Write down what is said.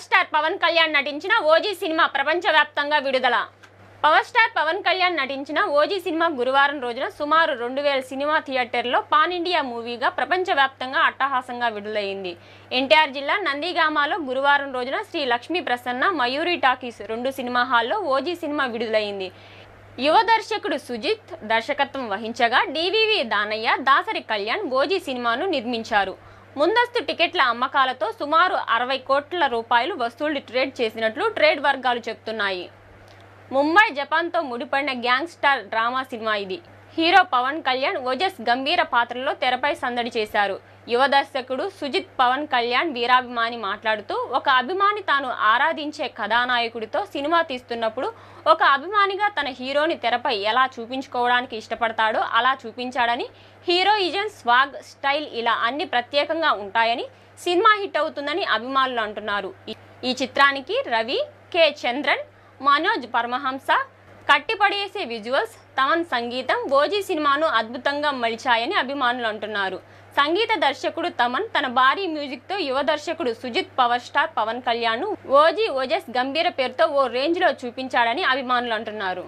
Power star Pawan Kalyan నటించిన OG cinema ప్రపంచవ్యాప్తంగా విడుదల. పవర్ స్టార్ పవన్ కళ్యాణ్ నటించిన ఓజీ సినిమా గురువారం రోజున సుమారు 2000 సినిమా థియేటర్లో పాన్ ఇండియా మూవీగా ప్రపంచవ్యాప్తంగా అట్టహాసంగా విడుదలైంది. ఎన్టీఆర్ జిల్లా నందిగామలో గురువారం రోజున శ్రీ లక్ష్మీ ప్రసన్న మయూరి టాకీస్ 2 సినిమా హాల్లో ఓజీ సినిమా విడుదలైంది. యువ దర్శకుడు సుజిత్ దర్శకత్వం వహించగా డివివి దానయ్య, దాసరి కళ్యాణ్ ఓజీ సినిమాను నిర్మించారు. ముందస్తు టికెట్ల అమ్మకాలతో సుమారు 60 కోట్ల రూపాయలు వసూళ్లు ట్రేడ్ చేసినట్లు ట్రేడ్ వర్గాలు చెబుతున్నాయి. ముంబై, జపాన్తో ముడిపడిన గ్యాంగ్స్టర్ డ్రామా సినిమా ఇది. హీరో పవన్ కళ్యాణ్ ఓజస్ గంభీర పాత్రలో తెరపై సందడి చేశారు. యువ దర్శకుడు సుజిత్ పవన్ కళ్యాణ్ వీరాభిమాని మాట్లాడుతూ, ఒక అభిమాని తాను ఆరాధించే కథానాయకుడితో సినిమా తీస్తున్నప్పుడు ఒక అభిమానిగా తన హీరోని తెరపై ఎలా చూపించుకోవడానికి ఇష్టపడతాడో అలా చూపించాడని, హీరోయిజం, స్వాగ్, స్టైల్ ఇలా అన్ని ప్రత్యేకంగా ఉంటాయని, సినిమా హిట్ అవుతుందని అభిమానులు అంటున్నారు. ఈ చిత్రానికి రవి, కె చంద్రన్, మనోజ్ పరమహంస కట్టిపడేసే విజువల్స్, తమన్ సంగీతం ఓజీ సినిమాను అద్భుతంగా మలిచాయని అభిమానులు అంటున్నారు. సంగీత దర్శకుడు తమన్ తన భారీ మ్యూజిక్తో యువ దర్శకుడు సుజిత్ పవర్ స్టార్ పవన్ కళ్యాణ్ ఓజస్ గంభీర పేరుతో ఓ రేంజ్లో చూపించాడని అభిమానులు అంటున్నారు.